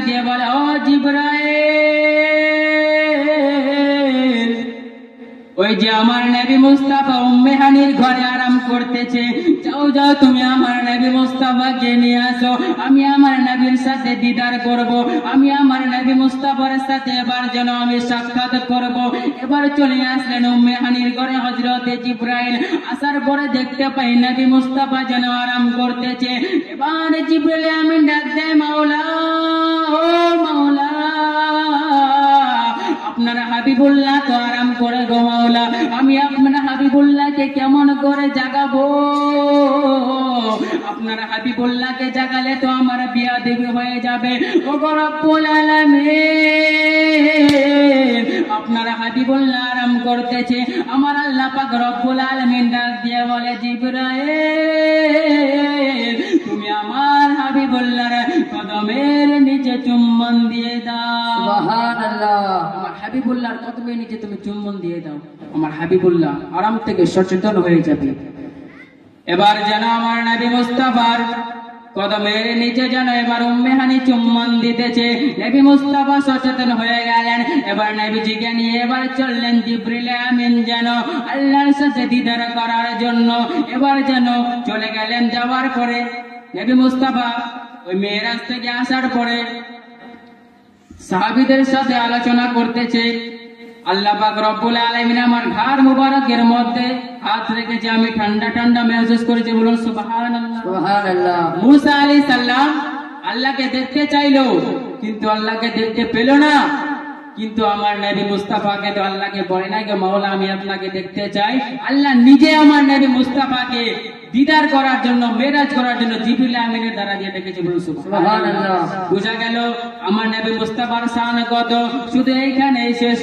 দিয়ে বলে, ও জিবরাইল, ওই যে আমার নবী মুস্তাফা উম্মে হানির ঘরে আরাম করতেছে, যাও যাও তুমি আমার নবী মুস্তাফাকে নিয়ে আসো, আমি আমার নবীর সাথে দিদার করব, আমি আমার নবী মুস্তাফার সাথে এবার যেন আমি সাক্ষাৎ করব। এবার চলে আসলেন উম্মে হানির ঘরে হযরতে জিবরাইল। আসার পরে দেখতে পাই নবী মুস্তাফা যেন আরাম করতেছে। এবার জিবরাইল আমিন ডাক দেয়, মাওলা, ও মাওলা, আপনার হাবিবুল্লাহ তো আরাম করে গো মাওলা, আমি আপনার হাবিবুল্লাহকে কেমন করে জাগাবো? আপনার হাবিবুল্লাহকে জাগালে তো আমার বিয়াদবি হয়ে যাবে। ও গো রব্বুল আলামিন, আপনার হাবিবুল্লাহ আরাম করতেছে। আমার আল্লাহ পাক রব্বুল আলামিন ডাক দিয়ে বলে, জিবরাইল, তুমি আমার হাবিবুল্লাহর কদমের নিচে চুম্বন দিয়ে দাও। সুবহানাল্লাহ। আমার হাবিবুল্লাহর কদমের নিচে তুমি চুম্বন দিয়ে দাও, আমার হাবিবুল্লাহ আরাম থেকে সচেতন হয়ে যাবে। এবার যেন আমার নবী মুস্তাফার কদমের নিচে যেন এবার উম্মে হানি চুম্বন দিতেছে। নবী মুস্তাফা সচেতন হয়ে গেলেন। এবার নবীজিকে নিয়ে এবার চললেন জিবরিল আমিন যেন আল্লাহর সাথে দিদার করার জন্য। এবার যেন চলে গেলেন। যাওয়ার পরে নবী মুস্তাফা ওই মেরাজ থেকে আসার পরে সাহাবীদের সাথে আলোচনা করতেছে। আল্লাহ পাক রব্বুল আলামিন আমার ঘাড় মুবারকের মধ্যে হাত রেখেছে, আমি ঠান্ডা ঠান্ডা মেহসুস করেছি। বলুন সুবহানাল্লাহ। সুবহানাল্লাহ। মুসা আলাইহিস সালাম আল্লাহকে দেখতে চাইলো, কিন্তু আল্লাহকে দেখতে পেল না। কিন্তু আমার নবী মুস্তাফাকে তো আল্লাহকে বলে না যে মাওলা আমি আপনাকে দেখতে চাই। আল্লাহ নিজে আমার নবী মুস্তাফাকে দিদার করার জন্য, মেরাজ করার জন্য জিবরিল আমিনের দ্বারা দিয়ে ডেকেছে। বলুন সুবহানাল্লাহ। বোঝা গেল আমার নবী মুস্তাফার শান কত। শুধু এইখানে শেষ